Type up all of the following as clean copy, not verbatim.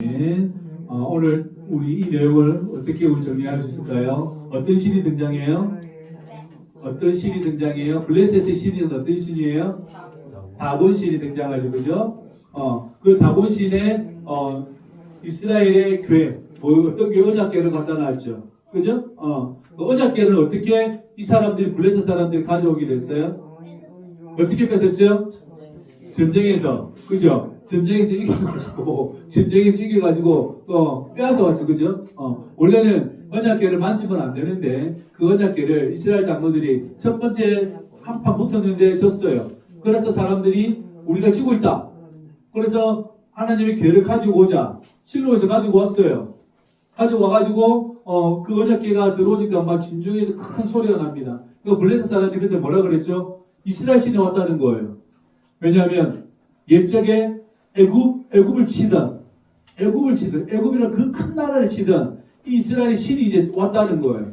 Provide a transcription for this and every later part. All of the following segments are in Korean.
오늘 우리 이 내용을 어떻게 우리 정리할 수 있을까요? 어떤 신이 등장해요? 어떤 신이 등장해요? 블레셋의 신은 어떤 신이에요? 다곤 신이 등장하죠, 그죠? 그 다곤 신의 이스라엘의 교회, 어떤 교회 언약궤를 갖다 놨죠, 그죠? 그 언약궤를 어떻게 이 사람들이 블레셋 사람들이 가져오게 됐어요? 어떻게 뺏었죠? 전쟁에서, 그죠? 전쟁에서 이겨가지고 빼앗아 왔죠, 그죠? 원래는 언약궤를 만지면 안 되는데 그 언약궤를 이스라엘 장로들이 첫 번째 한판 붙었는데 졌어요. 그래서 사람들이 우리가 지고 있다. 그래서 하나님의 궤를 가지고 오자. 실로에서 가지고 왔어요. 가지고 와가지고 그 언약궤가 들어오니까 막 진중에서 큰 소리가 납니다. 그 블레셋 사람들이 그때 뭐라 그랬죠? 이스라엘 신이 왔다는 거예요. 왜냐하면 옛적에 애굽을 치던 애굽이란 그 큰 나라를 치던 이 이스라엘 신이 이제 왔다는 거예요.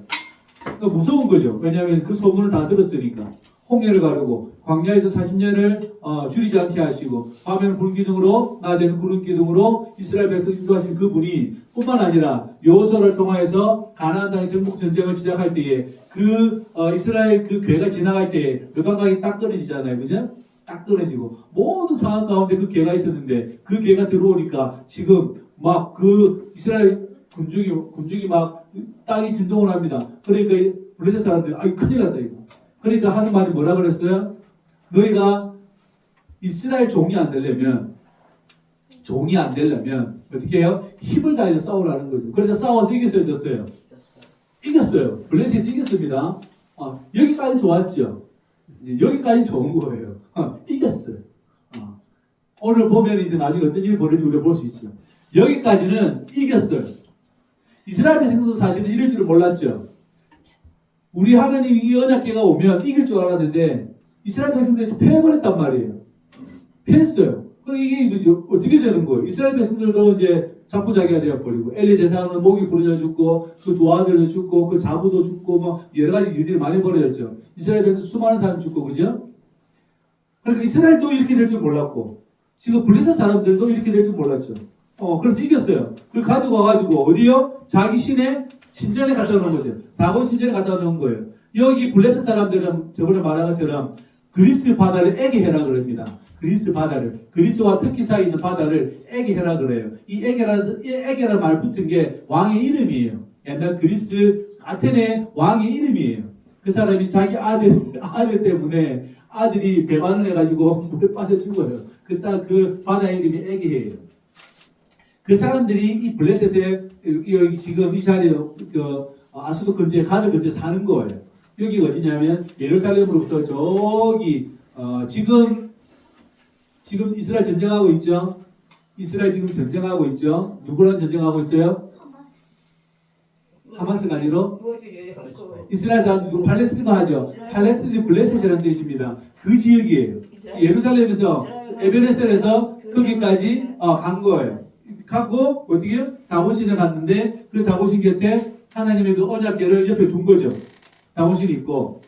그러니까 무서운 거죠. 왜냐하면 그 소문을 다 들었으니까. 홍해를 가르고 광야에서 40년을 줄이지 않게 하시고 밤에는 불기둥으로 낮에는 구름기둥으로 이스라엘 백성을 인도하신 그분이 뿐만 아니라 여호수아를 통하여서 가나안 땅의 정복 전쟁을 시작할 때에 이스라엘 그 궤가 지나갈 때에 요단강이 딱 떨어지잖아요, 그죠? 딱 떨어지고 모든 상황 가운데 그 궤가 있었는데 그 궤가 들어오니까 지금 막 그 이스라엘 군중이 막 땅이 진동을 합니다. 그러니까 블레셋 사람들이 아이 큰일 났다 이거. 그러니까 하는 말이 뭐라 그랬어요? 너희가 이스라엘 종이 안 되려면 어떻게 해요? 힘을 다해서 싸우라는 거죠. 그래서 싸워서 이겼어요, 졌어요? 이겼어요. 블레셋이 이겼습니다. 여기까지 좋았죠. 이제 여기까지 좋은 거예요. 이겼어요. 오늘 보면 이제 나중에 어떤 일이 벌어질지 우리가 볼 수 있죠. 여기까지는 이겼어요. 이스라엘 백성도 사실은 이럴 줄을 몰랐죠. 우리 하나님이 이 언약궤가 오면 이길 줄 알았는데 이스라엘 백성들이 패해버렸단 말이에요. 패했어요. 그럼 이게 어떻게 되는 거예요? 이스라엘 백성들도 이제 자포자기가 되어버리고 엘리 제사장은 목이 부러져 죽고 그 두 아들도 죽고 그 자부도 죽고 막 여러 가지 일들이 많이 벌어졌죠. 이스라엘 백성 수많은 사람 죽고 그죠? 그러니까 이스라엘도 이렇게 될 줄 몰랐고 지금 블레셋 사람들도 이렇게 될 줄 몰랐죠. 그래서 이겼어요. 그걸 가지고 와가지고 어디요? 자기 신의 신전에 갖다 놓은 거죠. 다곤 신전에 갖다 놓은 거예요. 여기 블레셋 사람들은 저번에 말한 것처럼 그리스 바다를 애게해라 그럽니다. 그리스와 터키 사이에 있는 바다를 애게해라 그래요. 이 애게라는 말 붙은 게 왕의 이름이에요. 옛날 그리스 아테네 왕의 이름이에요. 그 사람이 자기 아들 때문에 아들이 배반을 해가지고 물에 빠져 죽어요. 그 바다의 이름이 애게해요. 그 사람들이 이 블레셋에 여기 지금 이 자리에 아수도 근처에 가드 근처에 사는 거예요. 여기가 어디냐면 예루살렘으로부터 저기 지금 이스라엘 전쟁하고 있죠. 이스라엘 지금 전쟁하고 있죠. 누구랑 전쟁하고 있어요? 하마스가 아니로 이스라엘 사람들 팔레스티나 하죠. 팔레스틴이 블레셋이라는 뜻입니다. 그 지역이에요. 예루살렘에서 에베네셀에서 거기까지 간 거예요. 갖고 어떻게 다곤신에 갔는데 그 다곤신 곁에 하나님의 그 언약궤를 옆에 둔 거죠. 다곤신이 있고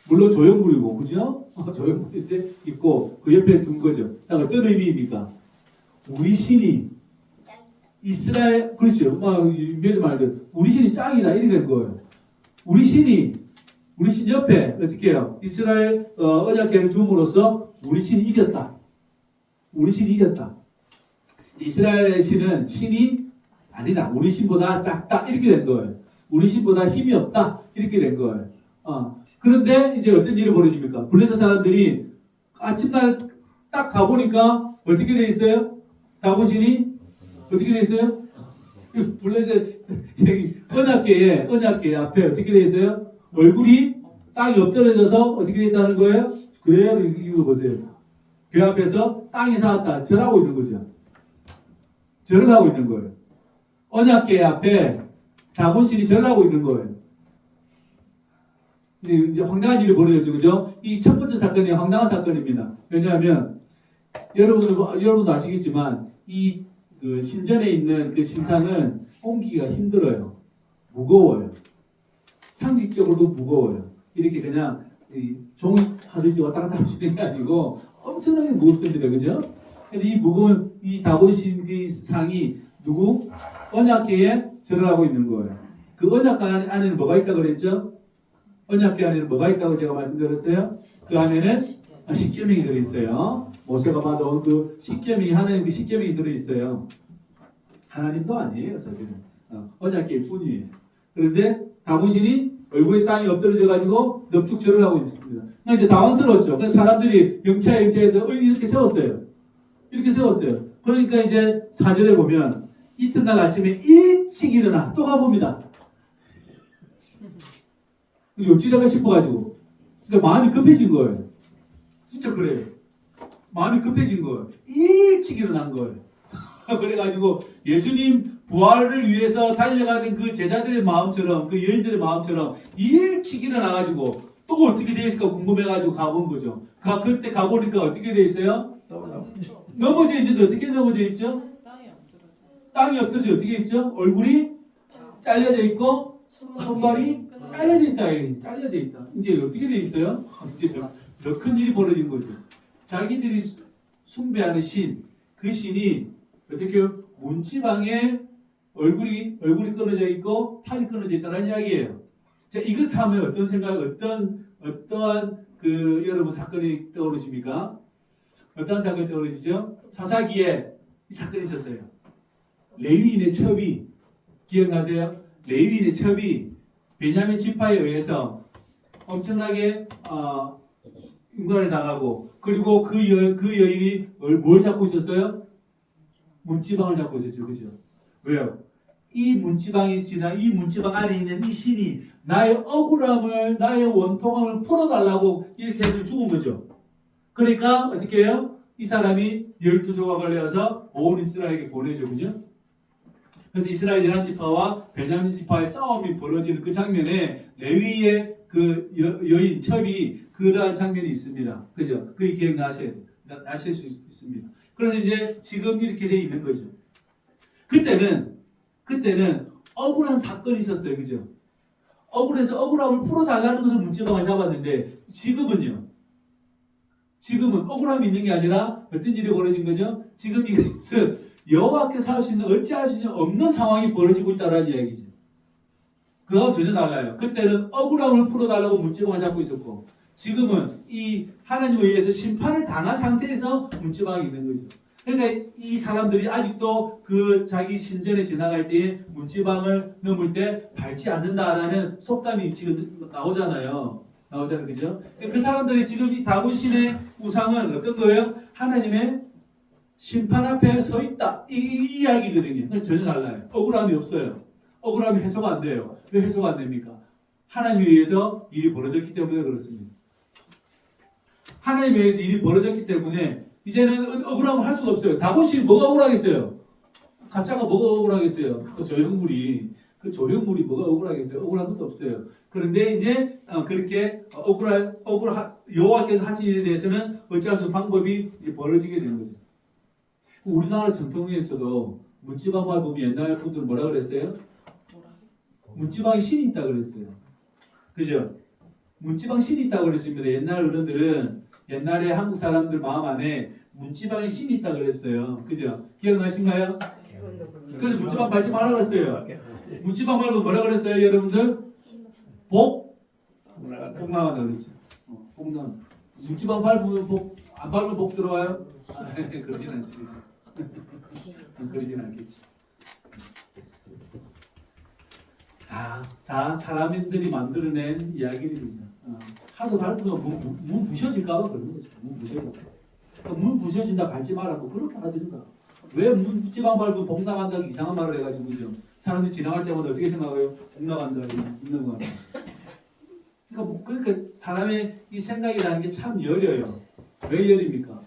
물론 조형물이고 그죠? 조형물인데 있고 그 옆에 둔 거죠. 어떤 의미입니까? 우리 신이 이스라엘 그렇죠. 몇 말들 우리 신이 짱이다 이렇게 된 거예요. 우리 신 옆에 어떻게 해요? 이스라엘 언약궤를 둠으로써 우리 신이 이겼다. 이스라엘 신이 아니다. 우리 신보다 작다. 이렇게 된 거예요. 우리 신보다 힘이 없다. 이렇게 된 거예요. 그런데 이제 어떤 일이 벌어집니까? 블레셋 사람들이 아침날 딱 가보니까 어떻게 돼 있어요? 다곤신이 어떻게 돼 있어요? 블레셋 언약궤 앞에 어떻게 돼 있어요? 얼굴이 땅이 엎드려져서 어떻게 돼 있다는 거예요? 그래요? 이거 보세요. 궤 앞에서 땅에 닿았다. 절하고 있는 거죠. 절을 하고 있는 거예요. 언약궤 앞에 다곤신이 절을 하고 있는 거예요. 이제 황당한 일이 벌어졌죠, 그죠? 이 첫 번째 사건이 황당한 사건입니다. 왜냐하면 여러분도 아시겠지만 그 신전에 있는 그 신상은 옮기기가 힘들어요. 무거워요. 상식적으로도 무거워요. 이렇게 그냥 종이 하듯이 왔다 갔다 하시는 게 아니고 엄청나게 무겁습니다, 그죠? 이 무거운 이 다곤신 그 상이 누구? 언약궤에 절을 하고 있는 거예요. 그 언약궤 안에는 뭐가 있다고 그랬죠? 언약궤 안에는 뭐가 있다고 제가 말씀드렸어요? 그 안에는 십계명이 들어있어요. 모세가 받아온 그 십계명이 하나님 그 십계명이 들어있어요. 하나님도 아니에요, 사실은. 언약궤일 뿐이에요. 그런데 다윗이 얼굴에 땅이 엎드러져 가지고 넙죽절을 하고 있습니다. 그러니까 이제 당황스러웠죠. 그래서 사람들이 영차에서 이렇게 세웠어요. 이렇게 세웠어요. 그러니까 이제 4절에 보면 이튿날 아침에 일찍 일어나 또 가봅니다. 어찌될까 싶어가지고. 그러니까 마음이 급해진 거예요. 진짜 그래요. 마음이 급해진 거예요. 일찍 일어난 거예요. 그래가지고 예수님 부활을 위해서 달려가는 그 제자들의 마음처럼 그 여인들의 마음처럼 일찍 일어나가지고 또 어떻게 되어 있을까 궁금해가지고 가본 거죠. 그때 가보니까 어떻게 되어 있어요? 넘어져 있는데 어떻게 넘어져 있죠? 땅이 엎드러져 어떻게 있죠? 얼굴이 잘려져 있고 손발이 잘려져 있다. 잘려져 있다. 이제 어떻게 되어 있어요? 이제 더 큰 일이 벌어진 거죠. 자기들이 숭배하는 신, 그 신이 어떻게 문지방에 얼굴이 끊어져 있고 팔이 끊어져 있다는 이야기예요. 자, 이것 하면 어떤 생각, 어떠한 그 여러분 사건이 떠오르십니까? 어떤 사건이 떠오르시죠? 사사기에 이 사건이 있었어요. 레위인의 첩이 기억나세요? 레위인의 첩이 베냐민 지파에 의해서 엄청나게 인간을 당하고 그리고 그 여인이 뭘 잡고 있었어요? 문지방을 잡고 있었죠. 그죠? 왜요? 이 문지방 안에 있는 이 신이 나의 억울함을, 나의 원통함을 풀어달라고 이렇게 해서 죽은 거죠. 그러니까 어떻게 해요? 이 사람이 12조각을 내어서 온 이스라엘에게 보내죠. 그죠? 그래서 이스라엘 11지파와 베냐민 지파의 싸움이 벌어지는 그 장면에 레위의 그 여인 첩이 그러한 장면이 있습니다. 그죠? 그게 기억나실 수 있습니다. 그래서 이제 지금 이렇게 돼 있는 거죠. 그때는 억울한 사건이 있었어요. 그죠? 억울해서 억울함을 풀어달라는 것을 문지방을 잡았는데 지금은 억울함이 있는 게 아니라 어떤 일이 벌어진 거죠? 지금 이것은 여호와께서 할 수 있는 어찌할 수 있는 없는 상황이 벌어지고 있다는 이야기죠. 그거하고 전혀 달라요. 그때는 억울함을 풀어달라고 문지방을 잡고 있었고 지금은 이 하나님에 의해서 심판을 당한 상태에서 문지방이 있는 거죠. 그러니까 이 사람들이 아직도 그 자기 신전에 지나갈 때 문지방을 넘을 때 밟지 않는다라는 속담이 지금 나오잖아요. 그죠? 그 사람들이 지금 이 다윗신의 우상은 어떤 거예요? 하나님의 심판 앞에 서 있다. 이 이야기거든요. 전혀 달라요. 억울함이 없어요. 억울함이 해소가 안 돼요. 왜 해소가 안 됩니까? 하나님에 의해서 일이 벌어졌기 때문에 그렇습니다. 하나님에 의해서 일이 벌어졌기 때문에 이제는 억울함을 할 수가 없어요. 다윗이 뭐가 억울하겠어요? 가짜가 뭐가 억울하겠어요? 그 조형물이 뭐가 억울하겠어요? 억울한 것도 없어요. 그런데 이제 그렇게 여호와께서 하신 일에 대해서는 어찌할 수 없는 방법이 벌어지게 되는 거죠. 우리나라 전통에서도 문지방 말 보면 옛날 분들은 뭐라 그랬어요? 문지방에 신이 있다 그랬어요. 그죠? 문지방 신이 있다고 그랬습니다. 옛날 어른들은 옛날에 한국 사람들 마음 안에 문지방에 신이 있다 그랬어요. 그죠? 기억나신가요? 그래서 문지방 밟지 말라 그랬어요. 문지방 밟으면 뭐라 그랬어요, 여러분들? 복 나간다 그랬죠. 복 나간다. 문지방 밟으면 안 밟으면 복 들어와요? 그러진 않지, 그죠? 그러진 않겠지. 다 사람들이 만들어낸 이야기들이죠. 하도 밟으면 문 부셔질까봐 그러는 거죠. 문 부셔진다 밟지 말라고 그렇게 하든가. 왜 문지방 밟으면 복 나간다고 이상한 말을 해가지고 그죠? 사람들이 지나갈 때마다 어떻게 생각해요? 복 나간다, 있는 거. 그러니까 사람의 이 생각이라는 게 참 여려요. 왜 여립니까?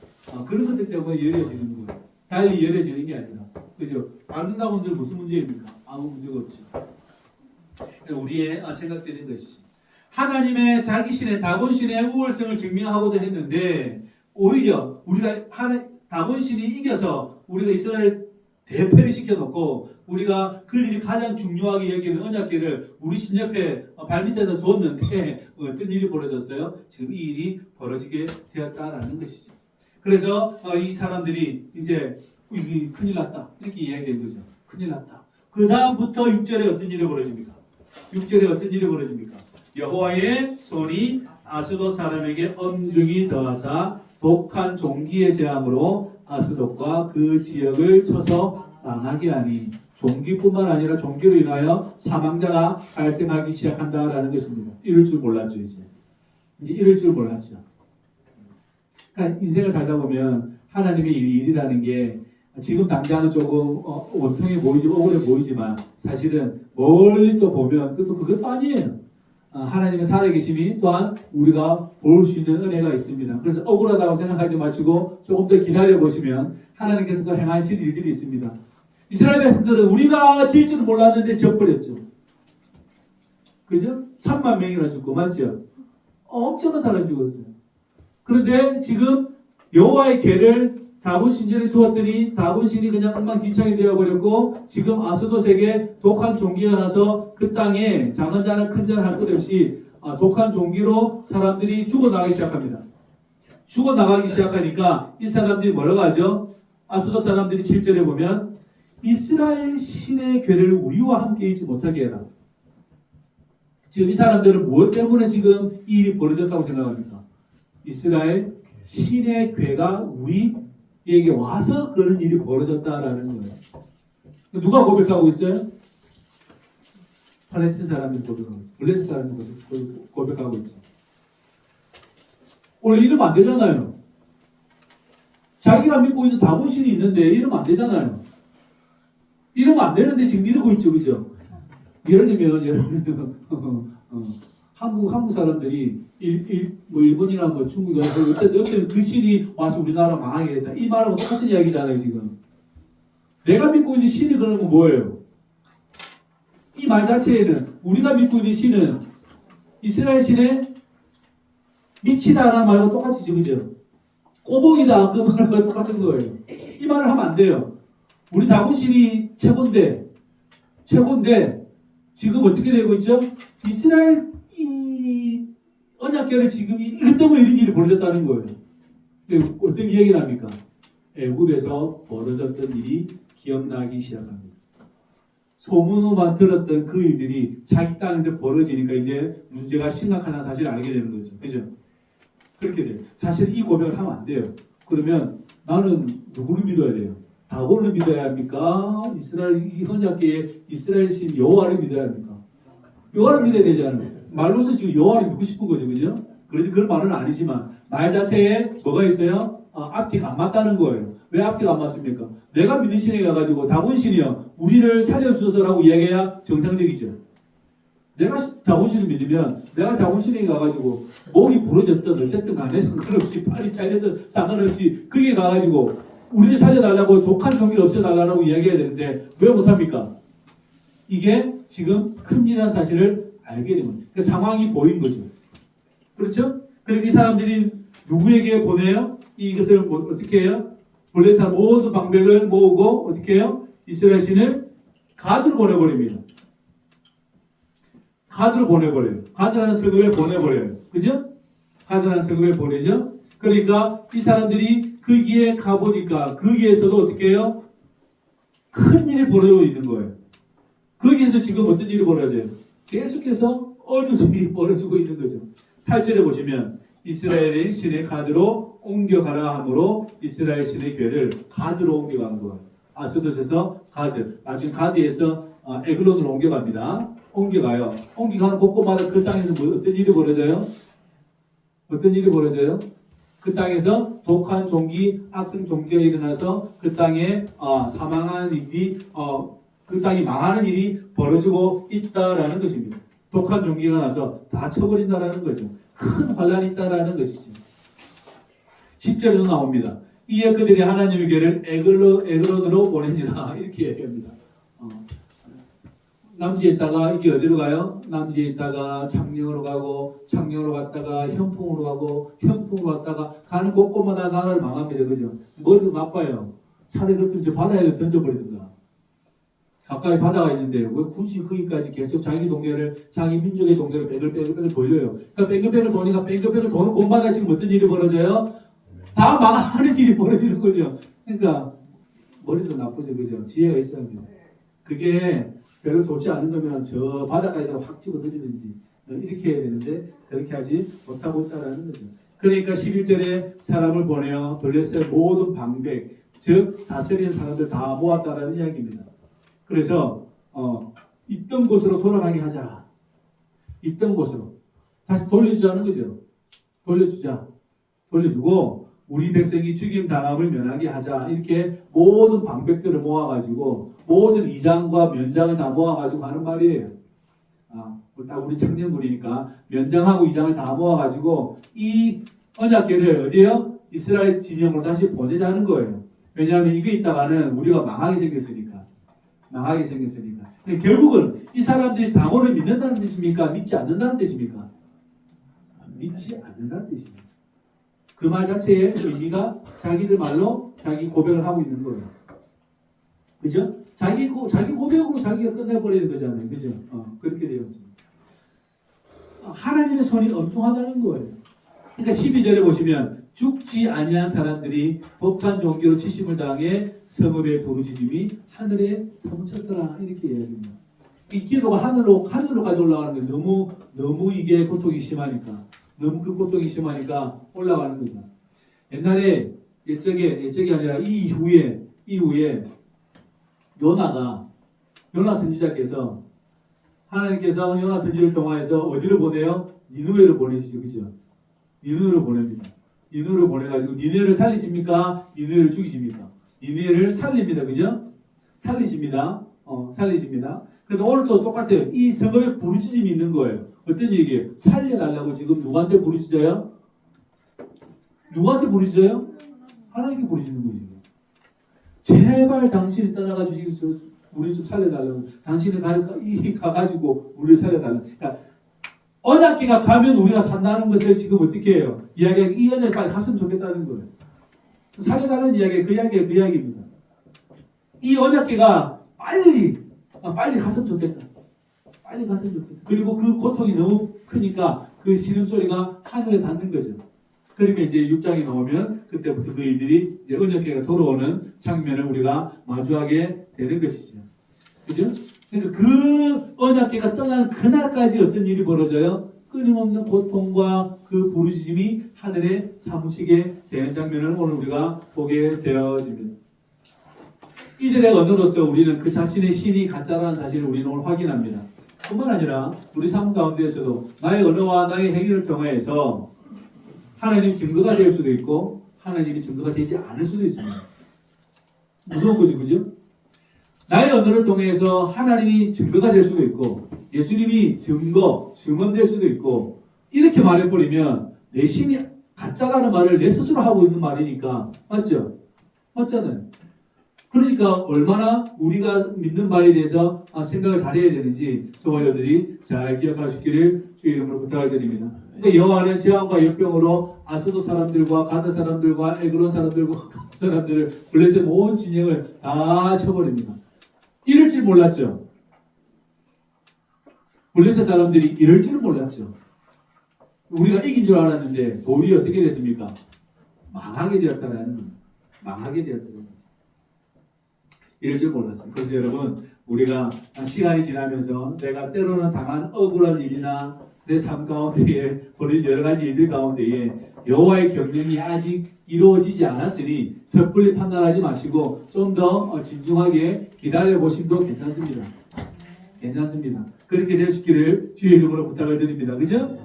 그런 것들 때문에 여려지는 거예요. 달리 여려지는 게 아니라. 그죠? 밟는다 분들 무슨 문제입니까? 아무 문제가 없죠. 우리의 생각되는 것이 하나님의 자기 신의 다곤신의 우월성을 증명하고자 했는데 오히려 우리가 다곤신이 이겨서 우리가 이스라엘 대패를 시켜놓고 우리가 그들이 가장 중요하게 여기는 언약궤를 우리 신 옆에 발밑에다 두었는데 어떤 일이 벌어졌어요? 지금 이 일이 벌어지게 되었다라는 것이죠. 그래서 이 사람들이 이제 큰일 났다 이렇게 이야기된 거죠. 큰일 났다. 그 다음부터 6절에 어떤 일이 벌어집니까? 6절에 어떤 일이 벌어집니까? 여호와의 손이 아스돗 사람에게 엄중히 더하사 독한 종기의 재앙으로 아스돗과 그 지역을 쳐서 망하게 하니 종기뿐만 아니라 종기로 인하여 사망자가 발생하기 시작한다라는 것입니다. 이럴 줄 몰랐죠. 이제 이럴 줄 몰랐죠. 그러니까 인생을 살다 보면 하나님의 일이라는 게 지금 당장은 조금 원통해 보이지 억울해 보이지만 사실은 멀리 또 보면 그것도 아니에요. 하나님의 살아계심이 또한 우리가 볼 수 있는 은혜가 있습니다. 그래서 억울하다고 생각하지 마시고 조금 더 기다려 보시면 하나님께서 또 행하실 일들이 있습니다. 이스라엘 백성들은 우리가 질 줄은 몰랐는데 져버렸죠. 그죠? 3만 명이나 죽고 맞죠? 엄청난 사람이 죽었어요. 그런데 지금 여호와의 궤를 다본 신전에 두었더니 다본 신이 그냥 엉망진창이 되어버렸고 지금 아스돗에게 독한 종기가 나서 그 땅에 작은 자나 큰 자나 할 것 없이 독한 종기로 사람들이 죽어나가기 시작합니다. 죽어나가기 시작하니까 이 사람들이 뭐라고 하죠? 아스돗 사람들이 7절에 보면 이스라엘 신의 궤를 우리와 함께 있지 못하게 해라. 지금 이 사람들은 무엇 때문에 지금 이 일이 벌어졌다고 생각합니까? 이스라엘 신의 궤가 우리에게 와서 그런 일이 벌어졌다라는 거예요. 누가 고백하고 있어요? 팔레스틴 사람들이 고백하고 있죠. 블레스 사람들이 고백하고 있죠. 원래 이러면 안 되잖아요. 자기가 믿고 있는 다본 신이 있는데 이러면 안 되잖아요. 이러면 안 되는데 지금 이러고 있죠. 그죠? 예를 들면 한국 사람들이 일본이나 중국이나 어쨌든 그 신이 와서 우리나라 망하게 했다. 이 말하고 똑같은 이야기잖아요. 지금 내가 믿고 있는 신이 그러면 뭐예요? 이 말 자체에는 우리가 믿고 있는 신은 이스라엘 신의 미치다라는 말과 똑같이 그죠? 꼬봉이다 그 말과 똑같은 거예요. 이 말을 하면 안 돼요. 우리 다본 신이 최고인데 지금 어떻게 되고 있죠? 이스라엘 이 언약궤를 지금 이것 때문에 이런 일이 벌어졌다는 거예요. 어떤 기억이 납니까? 애굽에서 벌어졌던 일이 기억나기 시작합니다. 소문으로만 들었던 그 일들이 자기 땅에서 벌어지니까 이제 문제가 심각하다는 사실을 알게 되는 거죠. 그죠? 그렇게 돼요. 사실 이 고백을 하면 안 돼요. 그러면 나는 누구를 믿어야 돼요? 다곤을 믿어야 합니까? 이스라엘 이 언약궤의 이스라엘 신 여호와를 믿어야 합니까? 여호와를 믿어야 되잖아요. 말로서 지금 여호와를 믿고 싶은 거죠, 그죠? 그래서 그런 말은 아니지만 말 자체에 뭐가 있어요? 앞뒤가 안 맞다는 거예요. 왜 앞뒤가 안 맞습니까? 내가 믿는 신에 가가지고 다곤 신이요 우리를 살려주소서라고 이야기해야 정상적이죠. 내가 다곤 신을 믿으면 내가 다곤 신에 가가지고 목이 부러졌든 어쨌든 간에 상관없이 팔이 잘렸든 상관없이 그게 가가지고 우리를 살려달라고 독한 종기를 없애달라고 이야기해야 되는데 왜 못합니까? 이게 지금 큰일이라는 사실을 알게 되면 그 상황이 보인 거죠. 그렇죠? 그러니까 이 사람들이 누구에게 보내요? 이것을 어떻게 해요? 블레셋 모든 방백을 모으고 어떻게 해요? 이스라엘 신을 가드로 보내버립니다. 가드로 보내버려요. 가드라는 성읍에 보내버려요. 그죠? 가드라는 성읍에 보내죠? 그러니까 이 사람들이 거기에 가보니까 거기에서도 어떻게 해요? 큰 일이 벌어지고 있는 거예요. 거기에서 지금 어떤 일이 벌어져요? 계속해서 어려운 일이 벌어지고 있는 거죠. 8절에 보시면 이스라엘의 신의 가드로 옮겨가라 하므로 이스라엘 신의 궤를 가드로 옮겨가는 거예요. 아스돗에서 가드, 나중에 가드에서 에글론으로 옮겨갑니다. 옮겨가요. 옮겨가는 곳곳마다 그 땅에서 어떤 일이 벌어져요? 어떤 일이 벌어져요? 그 땅에서 독한 종기, 악성 종기가 일어나서 그 땅에 사망하는 일이 그 땅이 망하는 일이 벌어지고 있다라는 것입니다. 독한 종기가 나서 다 쳐버린다라는 거죠. 큰 환란이 있다라는 것이죠. 10절에도 나옵니다. 이에 그들이 하나님의 궤를 에글론으로 보내니라 이렇게 얘기합니다. 남지에 있다가 이게 어디로 가요? 남지에 있다가 창녕으로 가고 창녕으로 갔다가 현풍으로 가고 현풍으로 갔다가 가는 곳곳마다 나라를 망합니다. 그죠? 머리도 나빠요. 차라리 그렇다면 저 바다에 던져버리든가. 가까이 바다가 있는데 왜 굳이 거기까지 계속 자기 동네를 자기 민족의 동네를 뱅글뱅글 돌려요. 그러니까 뱅글뱅글 도니까 뱅글뱅글 도는 곳마다 지금 어떤 일이 벌어져요? 다 망하는 일이 벌어지는 거죠. 그러니까 머리도 나쁘죠. 그죠? 지혜가 있어야 합니다. 그게 별로 좋지 않은 거면 저 바닷가에서 확 집어들이든지 이렇게 해야 되는데 그렇게 하지 못하고 있다라는 거죠. 그러니까 11절에 사람을 보내어 블레셋의 모든 방백, 즉 다스리는 사람들 다 모았다라는 이야기입니다. 그래서 있던 곳으로 돌아가게 하자. 있던 곳으로 다시 돌려주자는 거죠. 돌려주고 우리 백성이 죽임 당함을 면하게 하자. 이렇게 모든 방백들을 모아가지고 모든 이장과 면장을 다 모아가지고 하는 말이에요. 딱 우리 청년부리니까 면장하고 이장을 다 모아가지고 이 언약궤를 어디에요? 이스라엘 진영으로 다시 보내자는 거예요. 왜냐하면 이게 있다가는 우리가 망하게 생겼으니까. 결국은 이 사람들이 당원을 믿는다는 뜻입니까? 믿지 않는다는 뜻입니까? 믿지 않는다는 뜻입니다. 그 말 자체의 의미가 자기들 말로 자기 고백을 하고 있는 거예요. 그죠? 자기 고백으로 자기가 끝내버리는 거잖아요. 그죠? 그렇게 되어 있습니다. 하나님의 손이 엄중하다는 거예요. 그러니까 12절에 보시면 죽지 아니한 사람들이 독한 종교로 치심을 당해 성읍의 부르짖음이 하늘에 사무쳤더라. 이렇게 이야기합니다. 이 기도가 하늘로까지 올라가는 게 너무 이게 고통이 심하니까. 너무 그 고통이 심하니까 올라가는 거죠. 옛날에 옛적이 아니라 이후에 요나 선지자께서 하나님께서 요나 선지를 통하여서 어디를 보내요? 니느웨를 보내시죠. 그죠? 니느웨를 보냅니다. 니느웨를 보내가지고 니느웨를 살리십니까? 니느웨를 죽이십니까? 니느웨를 살립니다. 그죠? 살리십니다. 그래서 오늘도 똑같아요. 이 성읍에 부르짖음이 있는 거예요. 어떤 얘기예요? 살려달라고 지금 누구한테 부르짖어요? 하나님께 부르짖는 거죠. 제발 당신이 떠나가 주시고 우리 좀 살려달라고. 당신이 가가지고 우리를 살려달라고. 그러니까 언약궤가 가면 우리가 산다는 것을 지금 어떻게 해요? 이야기가 이 언약궤 빨리 갔으면 좋겠다는 거예요. 살려달라는 이야기가 그 이야기입니다. 이 언약궤가 빨리 갔으면 좋겠다. 그리고 그 고통이 너무 크니까 그 신음소리가 하늘에 닿는 거죠. 그러니까 이제 6장에 나오면 그때부터 그이들이 이제 언약궤가 돌아오는 장면을 우리가 마주하게 되는 것이죠. 그죠? 그러니까 그 언약궤가 떠나는 그날까지 어떤 일이 벌어져요? 끊임없는 고통과 그 부르짖음이 하늘에 사무치게 되는 장면을 오늘 우리가 보게 되어집니다. 이들의 언어로서 우리는 그 자신의 신이 가짜라는 사실을 우리는 오늘 확인합니다. 뿐만 아니라 우리 삶 가운데에서도 나의 언어와 나의 행위를 통해서 하나님 증거가 될 수도 있고 하나님이 증거가 되지 않을 수도 있습니다. 무서운 거죠. 그죠? 나의 언어를 통해서 하나님이 증거가 될 수도 있고 예수님이 증언될 수도 있고 이렇게 말해버리면 내 신이 가짜라는 말을 내 스스로 하고 있는 말이니까 맞죠? 맞잖아요. 그러니까 얼마나 우리가 믿는 바에 대해서 생각을 잘해야 되는지 성도들이 잘 기억할 수 있기를 주의 이름으로 부탁을 드립니다. 그러니까 여호와는 재앙과 역병으로 아스도 사람들과 가드 사람들과 에그론 사람들과 사람들을 블레셋 온 진영을 다 쳐버립니다. 이럴 줄 몰랐죠. 블레셋 사람들이 이럴 줄은 몰랐죠. 우리가 이긴 줄 알았는데 도리어 어떻게 됐습니까? 망하게 되었다는 거죠. 이럴 줄 몰랐어요. 그래서 여러분 우리가 시간이 지나면서 내가 때로는 당한 억울한 일이나 내 삶 가운데에 벌어진 여러 가지 일들 가운데에 여호와의 경륜이 아직 이루어지지 않았으니 섣불리 판단하지 마시고 좀 더 진중하게 기다려 보심도 괜찮습니다. 그렇게 될 수 있기를 주의 이름으로 부탁을 드립니다. 그죠?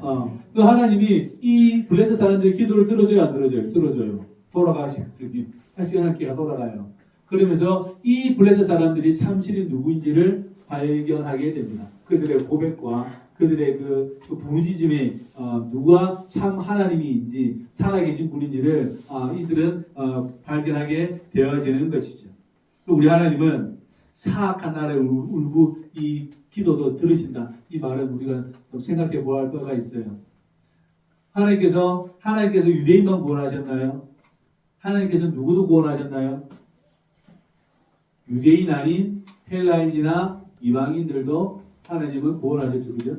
그 하나님이 이 블레셋 사람들의 기도를 들어줘요, 안 들어줘요? 들어줘요. 돌아가시더니 다시 언약궤가 돌아가요. 그러면서 이 블레셋 사람들이 참신이 누구인지를 발견하게 됩니다. 그들의 고백과 그들의 그 부르짖음이 누가 참 하나님인지 살아계신 분인지를 이들은 발견하게 되어지는 것이죠. 우리 하나님은 사악한 나라의 울부 이 기도도 들으신다. 이 말은 우리가 좀 생각해 보아야 할 바가 있어요. 하나님께서 유대인만 구원하셨나요? 하나님께서 누구도 구원하셨나요? 유대인 아닌 헬라인이나 이방인들도 하나님은 구원하셨죠. 그죠?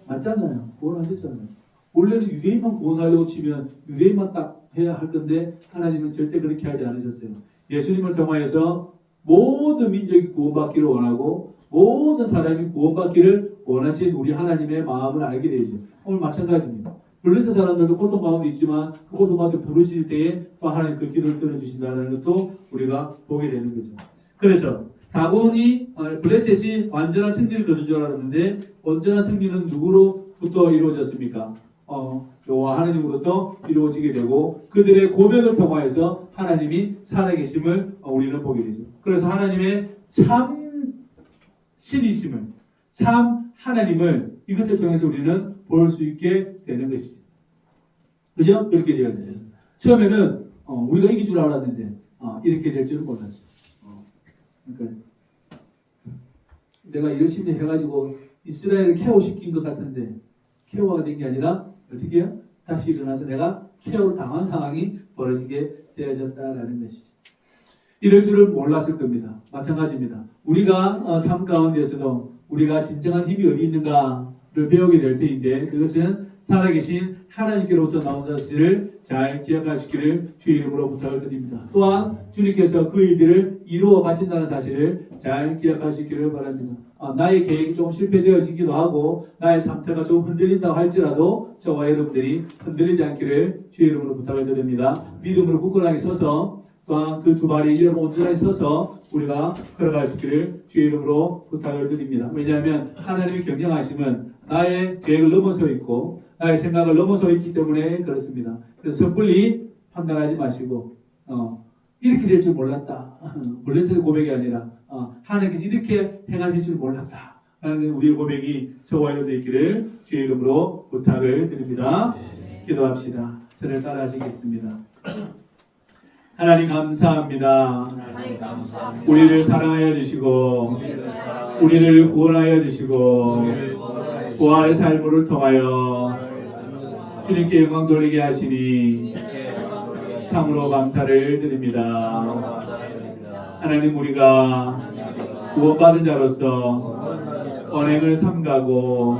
맞잖아요. 구원하셨잖아요. 원래는 유대인만 구원하려고 치면 유대인만 딱 해야 할 건데 하나님은 절대 그렇게 하지 않으셨어요. 예수님을 통하여서 모든 민족이 구원받기를 원하고 모든 사람이 구원받기를 원하신 우리 하나님의 마음을 알게 되죠. 오늘 마찬가지입니다. 블레셋 사람들도 고통 가운데 있지만 그 고통 가운데 부르실 때에 또 하나님 그 기도를 들어주신다는 것도 우리가 보게 되는 거죠. 그래서 다곤이 블레셋이 완전한 승리를 거둔 줄 알았는데 온전한 승리는 누구로부터 이루어졌습니까? 여호와 하나님으로부터 이루어지게 되고 그들의 고백을 통하여서 하나님이 살아계심을 우리는 보게 되죠. 그래서 하나님의 참 신이심을, 참 하나님을 이것을 통해서 우리는 볼 수 있게 되는 것이죠. 그죠? 그렇게 되어져요. 처음에는 우리가 이길 줄 알았는데 이렇게 될 줄은 몰랐죠. 그러니까 내가 열심히 해가지고 이스라엘을 케어시킨 것 같은데 케어가 된 게 아니라 어떻게 해요? 다시 일어나서 내가 케어를 당한 상황이 벌어지게 되어졌다라는 것이죠. 이럴 줄을 몰랐을 겁니다. 마찬가지입니다. 우리가 삶 가운데서도 우리가 진정한 힘이 어디 있는가를 배우게 될 때인데 그것은 살아계신 하나님께로부터 나온 사실을 잘 기억하시기를 주의 이름으로 부탁을 드립니다. 또한 주님께서 그 일들을 이루어 가신다는 사실을 잘 기억하시기를 바랍니다. 나의 계획이 조금 실패되어지기도 하고 나의 상태가 좀 흔들린다고 할지라도 저와 여러분들이 흔들리지 않기를 주의 이름으로 부탁을 드립니다. 믿음으로 굳건하게 서서 또한 그 두 발이 이름 온전하게 서서 우리가 걸어갈 수 있기를 주의 이름으로 부탁을 드립니다. 왜냐하면 하나님의 경영하심은 나의 계획을 넘어서 있고 나의 생각을 넘어서 있기 때문에 그렇습니다. 그래서 섣불리 판단하지 마시고 이렇게 될 줄 몰랐다. 블레셋의 고백이 아니라 하나님께서 이렇게 행하실 줄 몰랐다. 라는 우리의 고백이 저와 여러분들 있기를 주의 이름으로 부탁을 드립니다. 기도합시다. 저를 따라 하시겠습니다. 하나님 감사합니다. 우리를 사랑하여 주시고 우리를 구원하여 주시고 부활의 삶을 통하여 주님께 영광 돌리게 하시니 참으로 감사를 드립니다. 하나님 우리가 구원받은 자로서 언행을 삼가고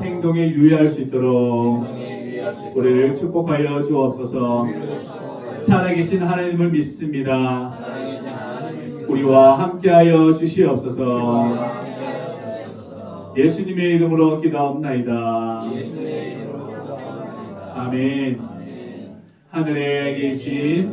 행동에 유의할 수 있도록 우리를 축복하여 주옵소서. 살아계신 하나님을 믿습니다. 우리와 함께하여 주시옵소서. 예수님의 이름으로 기도하옵나이다. 아멘. 하늘에 계신